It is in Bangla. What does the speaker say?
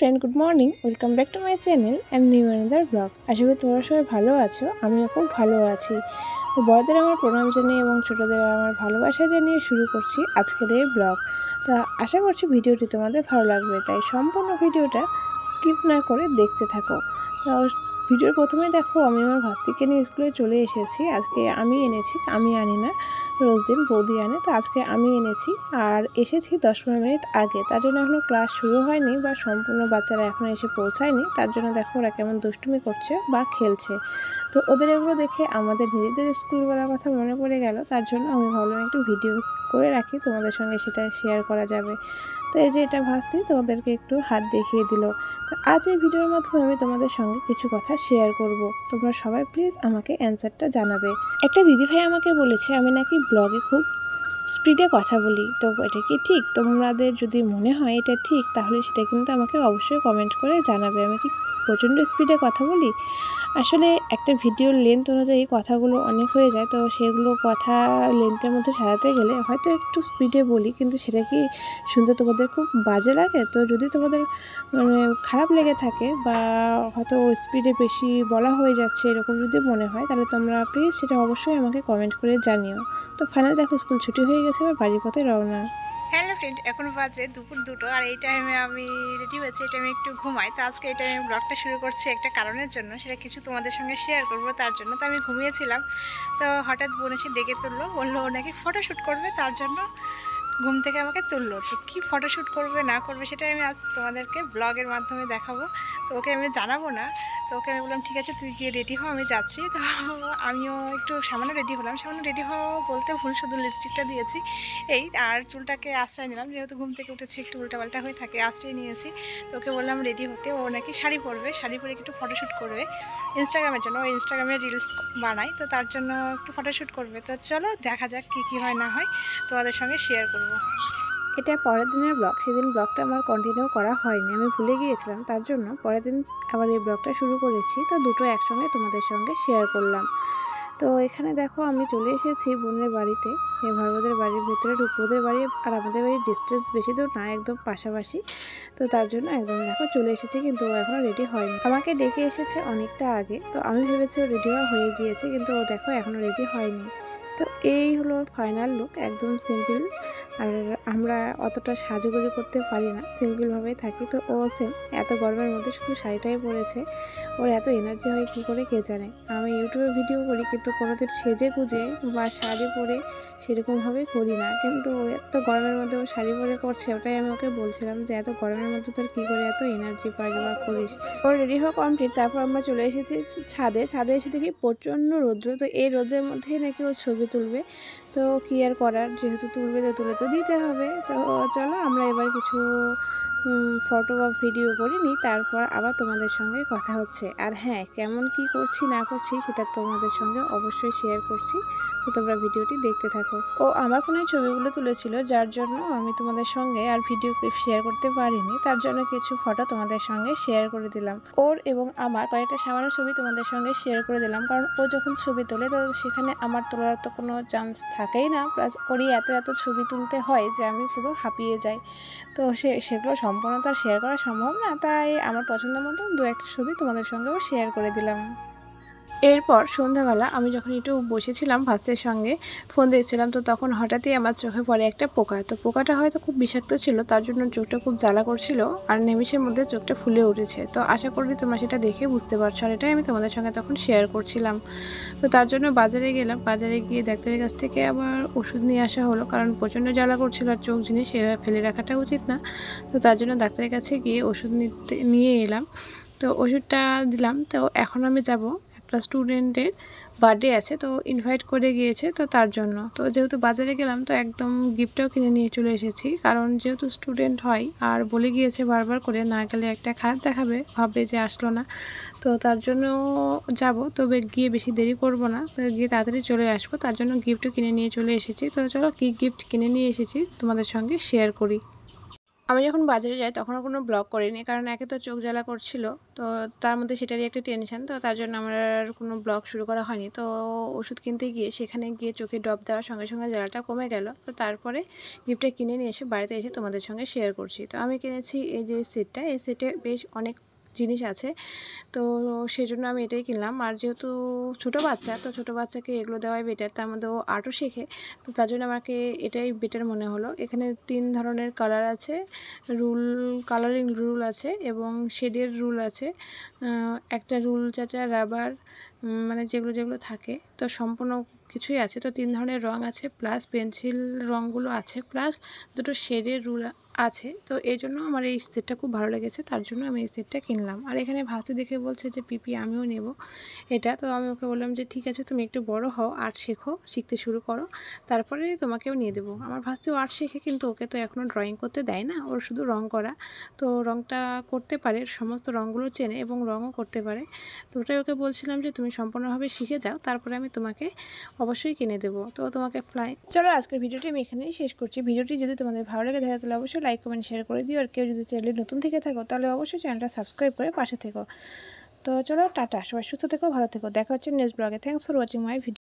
Friend, good morning. Welcome back to my channel and new another blog. আশা করি তোমরা সবাই ভালো আছো, আমিও খুব ভালো আছি। তো বড়দের আমার প্রণাম জানিয়ে এবং ছোটোদের আমার ভালোবাসা জানিয়ে শুরু করছি আজকের এই ব্লগ। তা আশা করছি ভিডিওটি তোমাদের ভালো লাগবে, তাই সম্পূর্ণ ভিডিওটা স্কিপ না করে দেখতে থাকো। তো ভিডিওর প্রথমে দেখো আমি আমার ভাস্তিকে নিয়ে স্কুলে চলে এসেছি। আজকে আমি এনেছি, আমি আনি না, রোজ দিন বৌদি আনে, তো আজকে আমি এনেছি আর এসেছি 10-15 মিনিট আগে। তার জন্য এখনও ক্লাস শুরু হয়নি বা সম্পূর্ণ বাচ্চারা এখনও এসে পৌঁছায়নি। তার জন্য দেখো ওরা কেমন দুষ্টুমি করছে বা খেলছে। তো ওদের এগুলো দেখে আমাদের নিজেদের স্কুলবেলার কথা মনে পড়ে গেল। তার জন্য আমি ভাবলাম একটু ভিডিও করে রাখি, তোমাদের সঙ্গে সেটা শেয়ার করা যাবে। তো এই যে এটা ভাস্তি তোমাদেরকে একটু হাত দেখিয়ে দিল। তো আজ এই ভিডিওর মাধ্যমে আমি তোমাদের সঙ্গে কিছু কথা শেয়ার করব। তোমরা সবাই প্লিজ আমাকে অ্যান্সারটা জানাবে। একটা দিদিভাই আমাকে বলেছে আমি নাকি ব্লগে খুব স্পিডে কথা বলি। তো এটা কি ঠিক? তোমাদের যদি মনে হয় এটা ঠিক, তাহলে সেটা কিন্তু আমাকে অবশ্যই কমেন্ট করে জানাবে। আমি কি প্রচণ্ড স্পিডে কথা বলি? আসলে একটা ভিডিওর লেন্থ অনুযায়ী কথাগুলো অনেক হয়ে যায়, তো সেগুলো কথা লেন্থের মধ্যে সাজাতে গেলে হয়তো একটু স্পিডে বলি, কিন্তু সেটা কি শুনতে তোমাদের খুব বাজে লাগে? তো যদি তোমাদের খারাপ লেগে থাকে বা হয়তো স্পিডে বেশি বলা হয়ে যাচ্ছে এরকম যদি মনে হয়, তাহলে তোমরা প্লিজ সেটা অবশ্যই আমাকে কমেন্ট করে জানিও। তো ফাইনাল দেখো স্কুল ছুটি হয়ে গেছে, এবার বাড়ির পথে রওনা। হ্যালো ফ্রেন্ড, এখন বাজে দুপুর 2টো আর এই টাইমে আমি রেডি হয়েছি। এই টাইমে একটু ঘুমাই। তো আজকে এই টাইমে ব্লগটা শুরু করছি একটা কারণের জন্য, সেটা কিছু তোমাদের সঙ্গে শেয়ার করব তার জন্য। তো আমি ঘুমিয়েছিলাম, তো হঠাৎ বোন এসে ডেকে তুললো, বললো ও নাকি ফটোশ্যুট করবে, তার জন্য ঘুম থেকে আমাকে তুললো। তো কী ফটোশ্যুট করবে না করবে সেটাই আমি আজ তোমাদেরকে ব্লগের মাধ্যমে দেখাবো। তো ওকে আমি জানাবো না। তো ওকে আমি বললাম ঠিক আছে তুই গিয়ে রেডি হও, আমি যাচ্ছি। তো আমিও একটু সামান্য রেডি হলাম। সামান্য রেডি হওয়া বলতে ভুল, শুধু লিপস্টিকটা দিয়েছি এই, আর চুলটাকে আশ্রয় নিলাম, যেহেতু ঘুম থেকে উঠেছি একটু উল্টাপাল্টা হয়ে থাকে, আশ্রয় নিয়েছি। তো ওকে বললাম রেডি হতে। ও নাকি শাড়ি পরবে, শাড়ি পরে একটু ফটোশ্যুট করবে ইনস্টাগ্রামের জন্য। ও ইনস্টাগ্রামে রিলস বানায়, তো তার জন্য একটু ফটোশ্যুট করবে। তো চলো দেখা যাক কী হয় না হয়, তোমাদের সঙ্গে শেয়ার করব। এটা পরের দিনের ব্লগ। সেদিন ব্লগটা আমার কন্টিনিউ করা হয়নি, আমি ভুলে গিয়েছিলাম। তার জন্য পরের দিন আবার এই ব্লগটা শুরু করেছি। তো দুটো একসঙ্গে তোমাদের সঙ্গে শেয়ার করলাম। তো এখানে দেখো আমি চলে এসেছি বোনের বাড়িতে। এই ভাইবোদের বাড়ির ভিতরে ওদের বাড়ি আর আমাদের বাড়ির ডিস্টেন্স বেশি দূর না, একদম পাশাপাশি। তো তার জন্য একদম দেখো চলে এসেছি, কিন্তু ও এখনও রেডি হয়নি। আমাকে ডেকে এসেছে অনেকটা আগে, তো আমি ভেবেছি ও রেডি হয়ে গিয়েছে, কিন্তু ও দেখো এখনও রেডি হয়নি। তো এই হলো ফাইনাল লুক, একদম সিম্পল। আর আমরা অতটা সাজুগুজু করতে পারি না, সিম্পলভাবেই থাকি। তো ও সেম এত গরমের মধ্যে শুধু শাড়িটাই পরেছে। ওর এত এনার্জি হয় কী করে কে জানে। আমি ইউটিউবে ভিডিও করি, কিন্তু কোনোদিন সেজে গুজে বা শাড়ি পরে সেরকমভাবে করি না। কিন্তু ও এত গরমের মধ্যে ও শাড়ি পরে করছে, ওটাই আমি ওকে বলছিলাম যে এত গরমের মধ্যে তোর কী করে এত এনার্জি পাস বা করিস। ওর রেডি হওয়া কমপ্লিট, তারপর আমরা চলে এসেছি ছাদে। ছাদে এসে দেখি প্রচণ্ড রৌদ্র। তো এই রোদের মধ্যেই নাকি ও ছবি তুলবে। তো কী আর করার, যেহেতু তুলবে তো তুলে তো দিতে হবে। তো চলো আমরা এবার কিছু ফটো বা ভিডিও করে নিই, তারপর আবার তোমাদের সঙ্গে কথা হচ্ছে। আর হ্যাঁ, কেমন কি করছি না করছি সেটা তোমাদের সঙ্গে অবশ্যই শেয়ার করছি। তো তোমরা ভিডিওটি দেখতে থাকো। ও আমার ফোনে ছবিগুলো তুলেছিল, যার জন্য আমি তোমাদের সঙ্গে আর ভিডিও ক্লিপ শেয়ার করতে পারিনি। তার জন্য কিছু ফটো তোমাদের সঙ্গে শেয়ার করে দিলাম। ওর এবং আমার কয়েকটা সামান্য ছবি তোমাদের সঙ্গে শেয়ার করে দিলাম, কারণ ও যখন ছবি তোলে তো সেখানে আমার তোলার তো কোনো চান্স থাকেই না। প্লাস ওরই এত এত ছবি তুলতে হয় যে আমি পুরো হাঁপিয়ে যাই। তো সেগুলো সম্পূর্ণ তো আর শেয়ার করা সম্ভব না, তাই আমার পছন্দ মতো দু একটা ছবি তোমাদের সঙ্গেও শেয়ার করে দিলাম। এরপর সন্ধ্যাবেলা আমি যখন একটু বসেছিলাম ভাস্তের সঙ্গে ফোন দেখছিলাম, তো তখন হঠাৎই আমার চোখে পড়ে একটা পোকা। তো পোকাটা হয়তো খুব বিষাক্ত ছিল, তার জন্য চোখটা খুব জ্বালা করছিল আর নিমেষের মধ্যে চোখটা ফুলে উঠেছে। তো আশা করি তোমরা সেটা দেখে বুঝতে পারছো, আর এটাই আমি তোমাদের সঙ্গে তখন শেয়ার করছিলাম। তো তার জন্য বাজারে গেলাম, বাজারে গিয়ে ডাক্তারের কাছ থেকে আবার ওষুধ নিয়ে আসা হলো, কারণ প্রচণ্ড জ্বালা করছিল আর চোখ জিনিস সেভাবে ফেলে রাখাটা উচিত না। তো তার জন্য ডাক্তারের কাছে গিয়ে ওষুধ নিয়ে এলাম। তো ওষুধটা দিলাম। তো এখন আমি যাব, একটা স্টুডেন্টের বার্থডে আছে, তো ইনভাইট করে গিয়েছে, তো তার জন্য। তো যেহেতু বাজারে গেলাম, তো একদম গিফটটাও কিনে নিয়ে চলে এসেছি, কারণ যেহেতু স্টুডেন্ট হয় আর বলে গিয়েছে বারবার করে, না গেলে একটা খারাপ দেখাবে, ভাববে যে আসলো না। তো তার জন্য যাব, তবে গিয়ে বেশি দেরি করব না, তো গিয়ে তাড়াতাড়ি চলে আসবো। তার জন্য গিফটও কিনে নিয়ে চলে এসেছি। তো চলো কী গিফট কিনে নিয়ে এসেছি তোমাদের সঙ্গে শেয়ার করি। আমি যখন বাজারে যাই তখনও কোনো ব্লগ করিনি, কারণ একে তো চোখ জ্বালা করছিল, তো তার মধ্যে সেটারই একটা টেনশন, তো তার জন্য আমার আর কোনো ব্লগ শুরু করা হয়নি। তো ওষুধ কিনতে গিয়ে সেখানে গিয়ে চোখে ড্রপ দেওয়ার সঙ্গে সঙ্গে জ্বালাটা কমে গেল। তো তারপরে গিফটটা কিনে নিয়ে এসে বাড়িতে এসে তোমাদের সঙ্গে শেয়ার করছি। তো আমি কিনেছি এই যে সেটটা, এই সেটে বেশ অনেক জিনিস আছে, তো সেজন্য আমি এটাই কিনলাম। আর যেহেতু ছোটো বাচ্চা, তো ছোটো বাচ্চাকে এগুলো দেওয়াই বেটার, তার মধ্যে ও আর্টও শেখে, তো তার জন্য আমাকে এটাই বেটার মনে হলো। এখানে 3 ধরনের কালার আছে, কালারিং রুল আছে এবং শেডের রুল আছে, একটা রুল চাচা রাবার, মানে যেগুলো যেগুলো থাকে, তো সম্পূর্ণ কিছুই আছে। তো 3 ধরনের রং আছে, প্লাস পেন্সিল রঙগুলো আছে, প্লাস দুটো শেডের রুল আছে। তো এই জন্য আমার এই সেটটা খুব ভালো লেগেছে, তার জন্য আমি এই সেটটা কিনলাম। আর এখানে ভাসতে দেখে বলছে যে পিপি আমিও নেব এটা। তো আমি ওকে বললাম যে ঠিক আছে, তুমি একটু বড় হও, আর্ট শেখো, শিখতে শুরু করো, তারপরে তোমাকেও নিয়ে দেবো। আমার ভাসতেও আর্ট শেখে, কিন্তু ওকে তো এখনও ড্রয়িং করতে দেয় না, ওর শুধু রং করা। তো রংটা করতে পারে, সমস্ত রঙগুলো চেনে এবং রঙও করতে পারে। তো ওটাই ওকে বলছিলাম যে তুমি সম্পূর্ণভাবে শিখে যাও, তারপরে আমি তোমাকে অবশ্যই কিনে দেবো। তো তোমাকে চলো আজকের ভিডিওটি আমি এখানেই শেষ করছি। ভিডিওটি যদি তোমাদের ভালো লেগে থাকে তাহলে অবশ্যই লাইক কমেন্ট শেয়ার করে দিও। আর কেউ যদি চ্যানেলে নতুন থেকে থাকো তাহলে অবশ্যই চ্যানেলটা সাবস্ক্রাইব করে পাশে থেকো। তো চলো টাটা, সবাই সুস্থ থেকো, ভালো থেকো, দেখা হচ্ছে নেক্সট ব্লগে। Thanks for watching my video.